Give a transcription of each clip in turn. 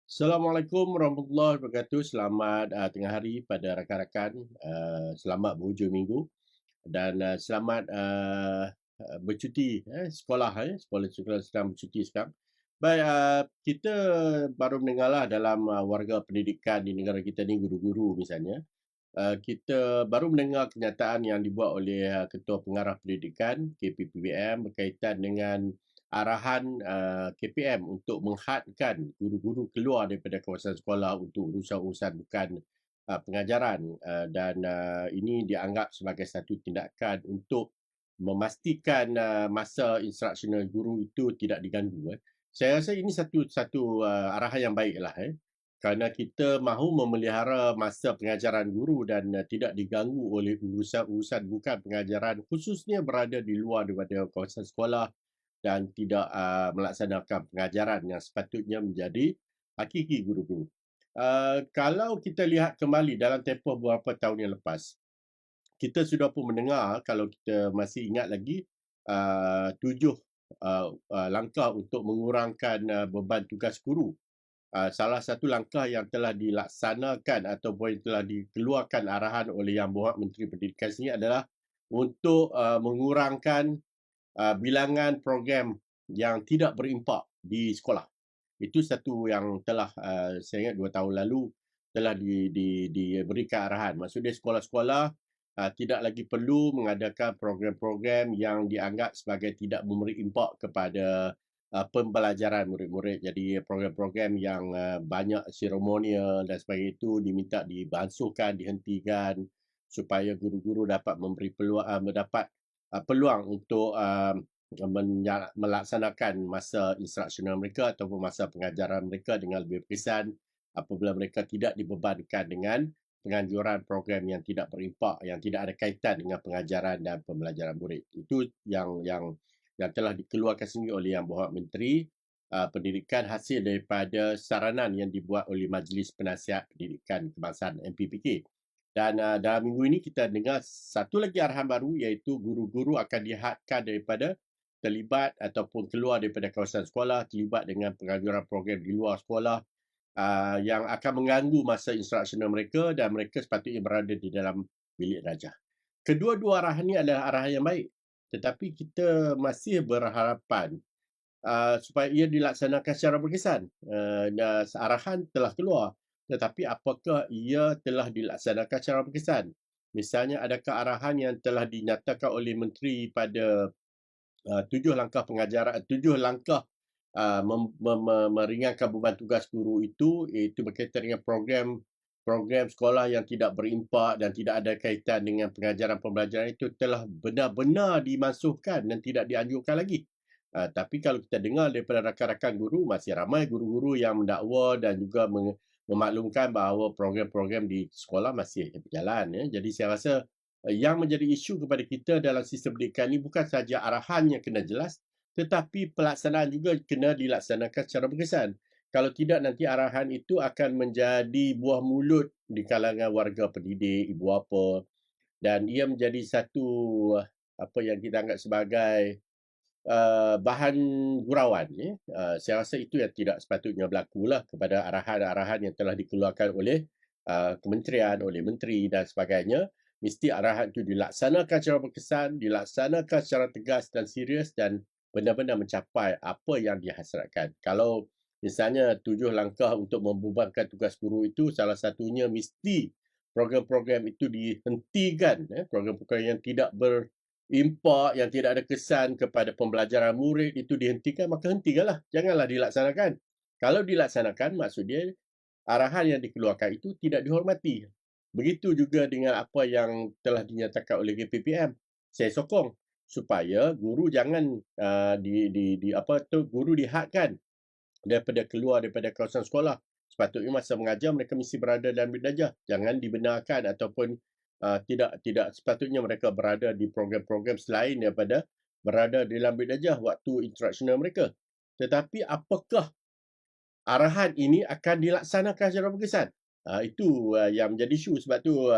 Assalamualaikum warahmatullahi wabarakatuh. Selamat tengah hari pada rakan-rakan. Selamat berhujung minggu dan selamat bercuti sekolah sekolah sedang bercuti sekarang. Baik, kita baru mendengarlah dalam warga pendidikan di negara kita ni, guru-guru misalnya. Kita baru mendengar kenyataan yang dibuat oleh Ketua Pengarah Pendidikan KPPBM berkaitan dengan arahan KPM untuk menghadkan guru-guru keluar daripada kawasan sekolah untuk urusan-urusan bukan pengajaran, dan ini dianggap sebagai satu tindakan untuk memastikan masa instruksional guru itu tidak diganggu. Saya rasa ini satu arahan yang baiklah, kerana kita mahu memelihara masa pengajaran guru dan tidak diganggu oleh urusan-urusan bukan pengajaran, khususnya berada di luar daripada kawasan sekolah dan tidak melaksanakan pengajaran yang sepatutnya menjadi hakiki guru-guru. Kalau kita lihat kembali dalam tempoh beberapa tahun yang lepas, kita sudah pun mendengar, kalau kita masih ingat lagi, 7 langkah untuk mengurangkan beban tugas guru. Salah satu langkah yang telah dilaksanakan ataupun yang telah dikeluarkan arahan oleh Yang Berhormat Menteri Pendidikan sini adalah untuk mengurangkan bilangan program yang tidak berimpak di sekolah. Itu satu yang telah saya ingat 2 tahun lalu telah diberikan arahan. Maksudnya sekolah-sekolah tidak lagi perlu mengadakan program-program yang dianggap sebagai tidak memberi impak kepada pembelajaran murid-murid. Jadi program-program yang banyak seremonial dan sebagainya itu diminta dibasuhkan, dihentikan supaya guru-guru dapat memberi peluang, mendapat peluang untuk melaksanakan masa instruksional mereka ataupun masa pengajaran mereka dengan lebih berkesan apabila mereka tidak dibebankan dengan penganjuran program yang tidak berimpak, yang tidak ada kaitan dengan pengajaran dan pembelajaran murid. Itu yang telah dikeluarkan sendiri oleh Yang Berhormat Menteri Pendidikan hasil daripada saranan yang dibuat oleh Majlis Penasihat Pendidikan Kebangsaan MPPK. Dan dalam minggu ini kita dengar satu lagi arahan baru, iaitu guru-guru akan dihadkan daripada terlibat ataupun keluar daripada kawasan sekolah, terlibat dengan penganjuran program di luar sekolah yang akan mengganggu masa instruksional mereka dan mereka sepatutnya berada di dalam bilik darjah. Kedua-dua arahan ini adalah arahan yang baik, tetapi kita masih berharapan supaya ia dilaksanakan secara berkesan. Arahan telah keluar, tetapi apakah ia telah dilaksanakan secara berkesan? Misalnya, adakah arahan yang telah dinyatakan oleh Menteri pada 7 langkah pengajaran, 7 langkah meringankan beban tugas guru itu, iaitu berkaitan dengan program sekolah yang tidak berimpak dan tidak ada kaitan dengan pengajaran pembelajaran itu telah benar-benar dimasukkan dan tidak dianjurkan lagi. Tapi kalau kita dengar daripada rakan-rakan guru, masih ramai guru-guru yang mendakwa dan juga memaklumkan bahawa program-program di sekolah masih berjalan. Jadi saya rasa yang menjadi isu kepada kita dalam sistem pendidikan ini bukan sahaja arahan yang kena jelas, tetapi pelaksanaan juga kena dilaksanakan secara berkesan. Kalau tidak, nanti arahan itu akan menjadi buah mulut di kalangan warga pendidik, ibu bapa, dan ia menjadi satu apa yang kita anggap sebagai bahan gurauan. Saya rasa itu yang tidak sepatutnya berlaku lah kepada arahan-arahan yang telah dikeluarkan oleh kementerian, oleh menteri dan sebagainya. Mesti arahan itu dilaksanakan secara berkesan, dilaksanakan secara tegas dan serius dan benar-benar mencapai apa yang dihasratkan. Kalau misalnya 7 langkah untuk membebankan tugas guru itu, salah satunya mesti program-program itu dihentikan. Program-program yang tidak berimpak, yang tidak ada kesan kepada pembelajaran murid itu dihentikan, maka hentikanlah. Janganlah dilaksanakan. Kalau dilaksanakan, maksudnya arahan yang dikeluarkan itu tidak dihormati. Begitu juga dengan apa yang telah dinyatakan oleh KPPM. Saya sokong supaya guru jangan guru dihadkan daripada keluar daripada kawasan sekolah. Sepatutnya masa mengajar mereka mesti berada dalam bilik darjah. Jangan dibenarkan ataupun tidak sepatutnya mereka berada di program-program selain daripada berada di dalam bilik darjah waktu instruksional mereka. Tetapi apakah arahan ini akan dilaksanakan secara berkesan? Itu yang menjadi isu. Sebab tu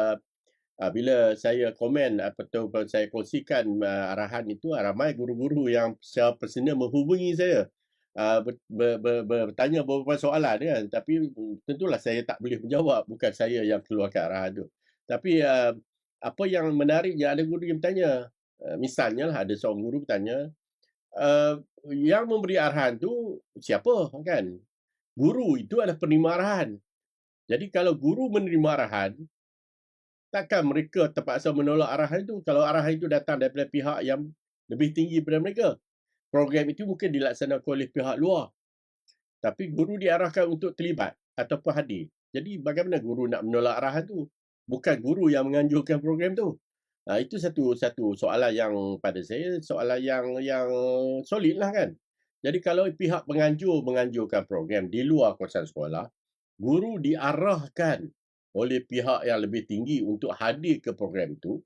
bila saya komen atau saya kongsikan arahan itu, ramai guru-guru yang secara personal menghubungi saya bertanya beberapa soalan kan, tapi tentulah saya tak boleh menjawab, bukan saya yang keluarkan arahan tu. Tapi apa yang menariknya, ada guru yang bertanya, misalnya lah ada seorang guru bertanya, uh, yang memberi arahan tu siapa kan? Guru itu adalah penerima arahan. Jadi kalau guru menerima arahan, takkan mereka terpaksa menolak arahan itu kalau arahan itu datang daripada pihak yang lebih tinggi daripada mereka. Program itu mungkin dilaksanakan oleh pihak luar, tapi guru diarahkan untuk terlibat ataupun hadir. Jadi bagaimana guru nak menolak arahan tu? Bukan guru yang menganjurkan program tu. Itu satu soalan yang pada saya soalan yang solid lah kan. Jadi kalau pihak menganjurkan program di luar kawasan sekolah, guru diarahkan oleh pihak yang lebih tinggi untuk hadir ke program itu.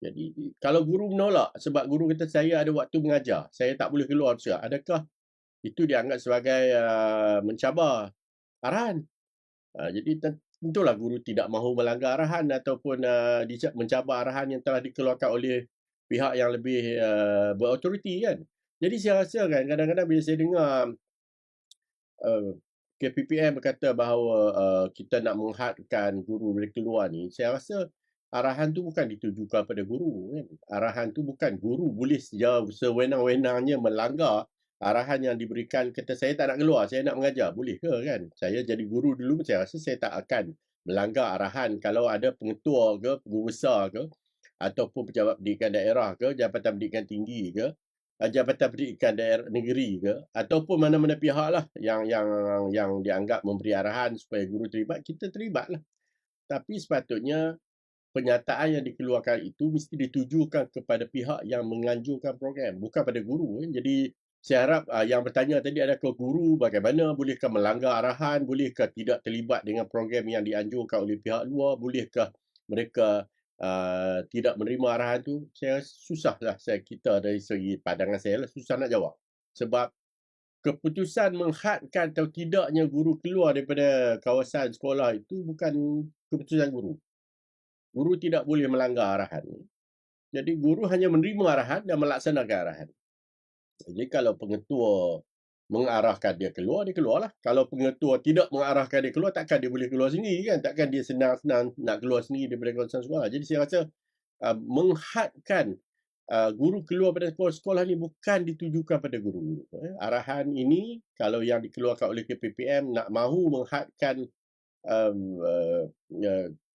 Jadi kalau guru menolak sebab guru kata saya ada waktu mengajar, saya tak boleh keluar, adakah itu dianggap sebagai mencabar arahan? Jadi tentulah guru tidak mahu melanggar arahan ataupun mencabar arahan yang telah dikeluarkan oleh pihak yang lebih berautoriti kan. Jadi saya rasa kan kadang-kadang bila saya dengar KPPM berkata bahawa kita nak menghadkan guru dari keluar ni, saya rasa arahan tu bukan ditujukan pada guru kan. Arahan tu bukan guru boleh sewenang-wenangnya melanggar arahan yang diberikan. Kata saya tak nak keluar, saya nak mengajar, boleh ke kan? Saya jadi guru dulu, saya rasa saya tak akan melanggar arahan kalau ada pengetua ke, guru besar ke, ataupun pejabat pendidikan daerah ke, jabatan pendidikan tinggi ke, Jabatan Pendidikan Daerah Negeri ke, ataupun mana-mana pihak lah yang dianggap memberi arahan supaya guru terlibat, kita terlibatlah. Tapi sepatutnya penyataan yang dikeluarkan itu mesti ditujukan kepada pihak yang menganjurkan program, bukan pada guru. Jadi saya harap yang bertanya tadi, adakah guru bagaimana, bolehkah melanggar arahan, bolehkah tidak terlibat dengan program yang dianjurkan oleh pihak luar, bolehkah mereka tidak menerima arahan tu. Saya susahlah kita dari segi pandangan saya lah, susah nak jawab. Sebab keputusan menghadkan atau tidaknya guru keluar daripada kawasan sekolah itu bukan keputusan guru. Guru tidak boleh melanggar arahan. Jadi guru hanya menerima arahan dan melaksanakan arahan. Jadi kalau pengetua mengarahkan dia keluarlah. Kalau pengetua tidak mengarahkan dia keluar, takkan dia boleh keluar sendiri kan? Takkan dia senang-senang nak keluar sendiri daripada kawasan sekolah. Jadi saya rasa menghadkan guru keluar daripada sekolah ni bukan ditujukan pada guru. Arahan ini kalau yang dikeluarkan oleh KPPM nak mahu menghadkan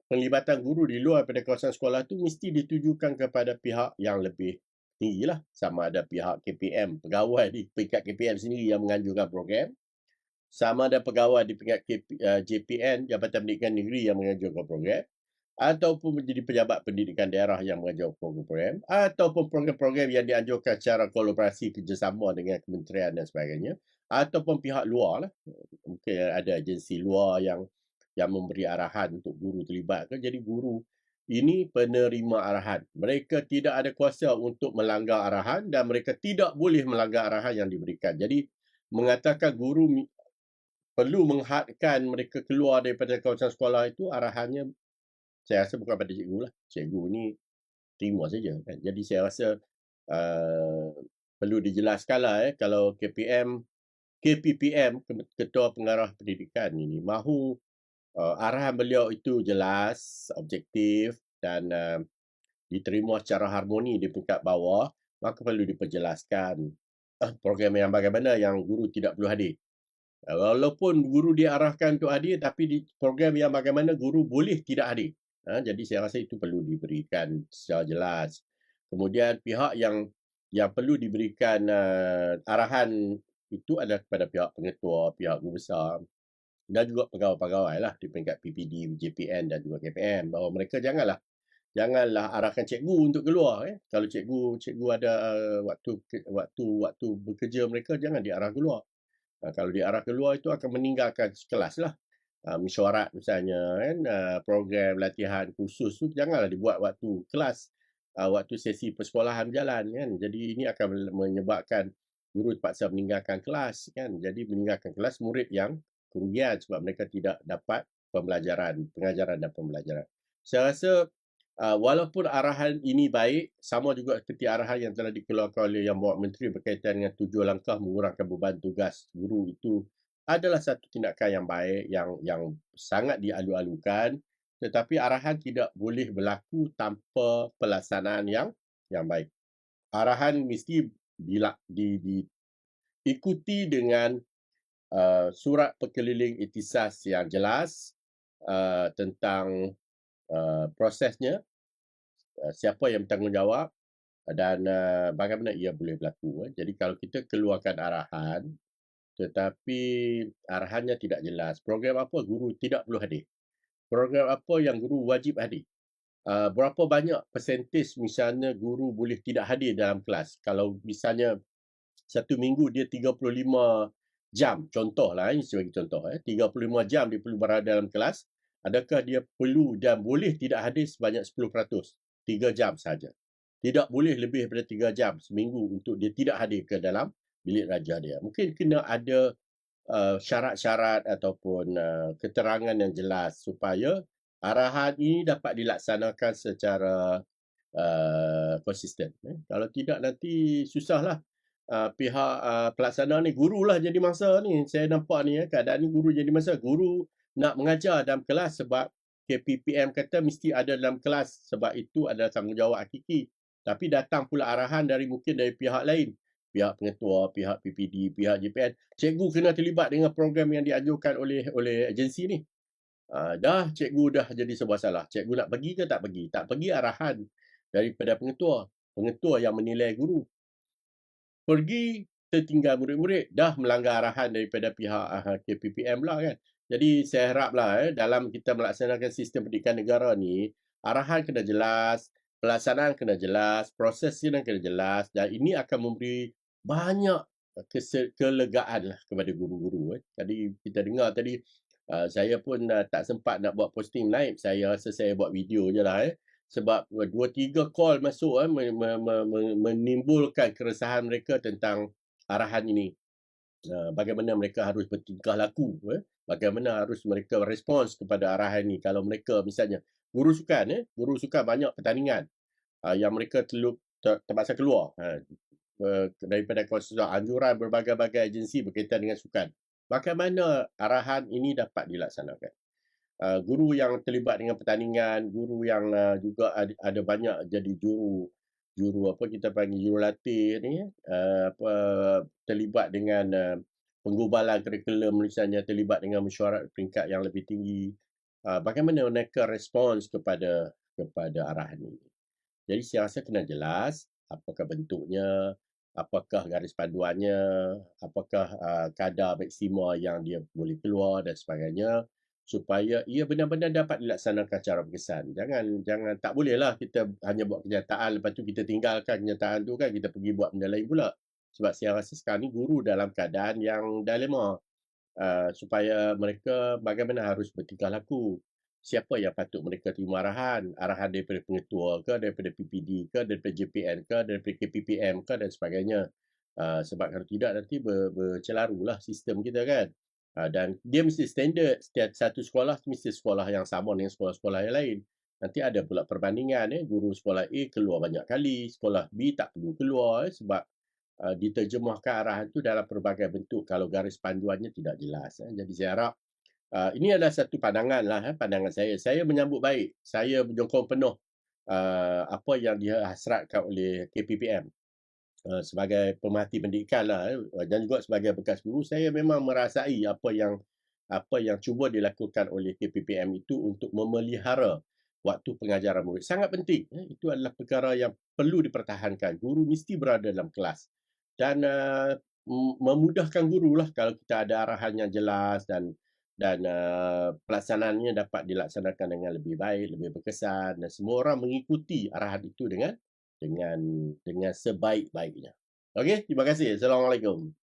penglibatan guru di luar daripada kawasan sekolah tu mesti ditujukan kepada pihak yang lebih tinggi lah. Sama ada pihak KPM, pegawai di peringkat KPM sendiri yang menganjurkan program, sama ada pegawai di peringkat JPN, Jabatan Pendidikan Negeri yang menganjurkan program, ataupun menjadi pejabat pendidikan daerah yang mengajar program-program, ataupun program-program yang dianjurkan secara kolaborasi kerjasama dengan kementerian dan sebagainya, ataupun pihak luar lah. Mungkin ada agensi luar yang memberi arahan untuk guru terlibat ke. Jadi guru ini penerima arahan. Mereka tidak ada kuasa untuk melanggar arahan dan mereka tidak boleh melanggar arahan yang diberikan. Jadi mengatakan guru perlu menghadkan mereka keluar daripada kawasan sekolah itu, arahannya saya rasa bukan pada cikgu lah. Cikgu ni terima saja kan. Jadi saya rasa perlu dijelaskan lah kalau KPPM, Ketua Pengarah Pendidikan ini, mahu arahan beliau itu jelas, objektif dan diterima secara harmoni di peringkat bawah, maka perlu diperjelaskan program yang bagaimana yang guru tidak perlu hadir. Walaupun guru diarahkan untuk hadir, tapi di program yang bagaimana guru boleh tidak hadir. Jadi saya rasa itu perlu diberikan secara jelas. Kemudian pihak yang perlu diberikan arahan itu adalah kepada pihak pengetua, pihak guru besar dan juga pegawai-pegawai lah di peringkat PPD, JPN dan juga KPM, bahawa mereka janganlah arahkan cikgu untuk keluar. Kalau cikgu ada waktu bekerja mereka, jangan diarah keluar. Kalau diarah keluar itu akan meninggalkan kelas lah. Mesyuarat misalnya kan, program latihan khusus tu janganlah dibuat waktu kelas, waktu sesi persekolahan berjalan kan. Jadi ini akan menyebabkan guru terpaksa meninggalkan kelas kan. Jadi meninggalkan kelas, murid yang kerugian sebab mereka tidak dapat pengajaran dan pembelajaran. Saya rasa walaupun arahan ini baik, sama juga seperti arahan yang telah dikeluarkan oleh Yang Berhormat Menteri berkaitan dengan 7 langkah mengurangkan beban tugas guru, itu adalah satu tindakan yang baik, yang sangat dialu-alukan, tetapi arahan tidak boleh berlaku tanpa pelaksanaan yang baik. Arahan mesti diikuti dengan surat perkeliling ikhtisas yang jelas tentang prosesnya, siapa yang bertanggungjawab dan bagaimana ia boleh berlaku. Jadi kalau kita keluarkan arahan tetapi arahannya tidak jelas, program apa guru tidak perlu hadir, program apa yang guru wajib hadir, berapa banyak persentage misalnya guru boleh tidak hadir dalam kelas. Kalau misalnya satu minggu dia 35 jam, contohlah, ini sebagai contoh, 35 jam dia perlu berada dalam kelas, adakah dia perlu dan boleh tidak hadir sebanyak 10%, 3 jam saja. Tidak boleh lebih daripada 3 jam seminggu untuk dia tidak hadir ke dalam bilik raja dia. Mungkin kena ada syarat-syarat ataupun keterangan yang jelas supaya arahan ini dapat dilaksanakan secara konsisten. Kalau tidak nanti susahlah pihak pelaksana ni, gurulah jadi mangsa ni. Saya nampak ni keadaan ni guru jadi mangsa. Guru nak mengajar dalam kelas sebab KPPM kata mesti ada dalam kelas, sebab itu adalah tanggungjawab hakiki. Tapi datang pula arahan mungkin dari pihak lain, pihak pengetua, pihak PPD, pihak JPN. Cikgu kena terlibat dengan program yang dianjurkan oleh agensi ni. Cikgu dah jadi sebuah salah. Cikgu nak pergi ke tak pergi? Tak pergi, arahan daripada pengetua. Pengetua yang menilai guru. Pergi, tertinggal murid-murid, dah melanggar arahan daripada pihak KPPM lah kan. Jadi saya haraplah dalam kita melaksanakan sistem pendidikan negara ni, arahan kena jelas, pelaksanaan kena jelas, proses kena jelas, dan ini akan memberi banyak kelegaan lah kepada guru-guru. Tadi kita dengar tadi, saya pun tak sempat nak buat posting live, saya rasa saya buat video je lah sebab 2-3 call masuk menimbulkan keresahan mereka tentang arahan ini. Bagaimana mereka harus bertingkah laku, bagaimana harus mereka respons kepada arahan ini. Kalau mereka misalnya guru sukan banyak pertandingan yang mereka terpaksa keluar daripada konstitusi, anjuran berbagai-bagai agensi berkaitan dengan sukan. Bagaimana arahan ini dapat dilaksanakan? Guru yang terlibat dengan pertandingan, guru yang juga ada banyak jadi juru apa kita panggil jurulatih ni, terlibat dengan penggubalan kurikulum, misalnya terlibat dengan mesyuarat peringkat yang lebih tinggi. Bagaimana mereka respons kepada arahan ini? Jadi saya rasa kena jelas apakah bentuknya, apakah garis panduannya, apakah kadar maksima yang dia boleh keluar dan sebagainya, supaya ia benar-benar dapat dilaksanakan secara berkesan. Jangan tak bolehlah kita hanya buat kenyataan, lepas tu kita tinggalkan kenyataan tu kan, kita pergi buat benda lain pula. Sebab saya rasa sekarang ni guru dalam keadaan yang dilema, supaya mereka bagaimana harus bertingkah laku. Siapa yang patut mereka terima arahan daripada pengetua ke, daripada PPD ke, daripada JPN ke, daripada KPPM ke dan sebagainya. Sebab kalau tidak nanti bercelarulah sistem kita kan. Dan dia mesti standard, setiap satu sekolah mesti sekolah yang sama dengan sekolah-sekolah yang lain. Nanti ada pula perbandingan, guru sekolah A keluar banyak kali, sekolah B tak perlu keluar sebab diterjemahkan arahan itu dalam pelbagai bentuk kalau garis panduannya tidak jelas. Jadi saya harap ini adalah satu pandangan lah, pandangan saya. Saya menyambut baik, saya menyokong penuh apa yang dihasratkan oleh KPPM. Sebagai pemerhati pendidikan lah dan juga sebagai bekas guru, saya memang merasai apa yang cuba dilakukan oleh KPPM itu untuk memelihara waktu pengajaran murid. Sangat penting. Itu adalah perkara yang perlu dipertahankan. Guru mesti berada dalam kelas dan memudahkan guru lah kalau kita ada arahan yang jelas dan pelaksanaannya dapat dilaksanakan dengan lebih baik, lebih berkesan dan semua orang mengikuti arahan itu dengan sebaik-baiknya. Okey, terima kasih. Assalamualaikum.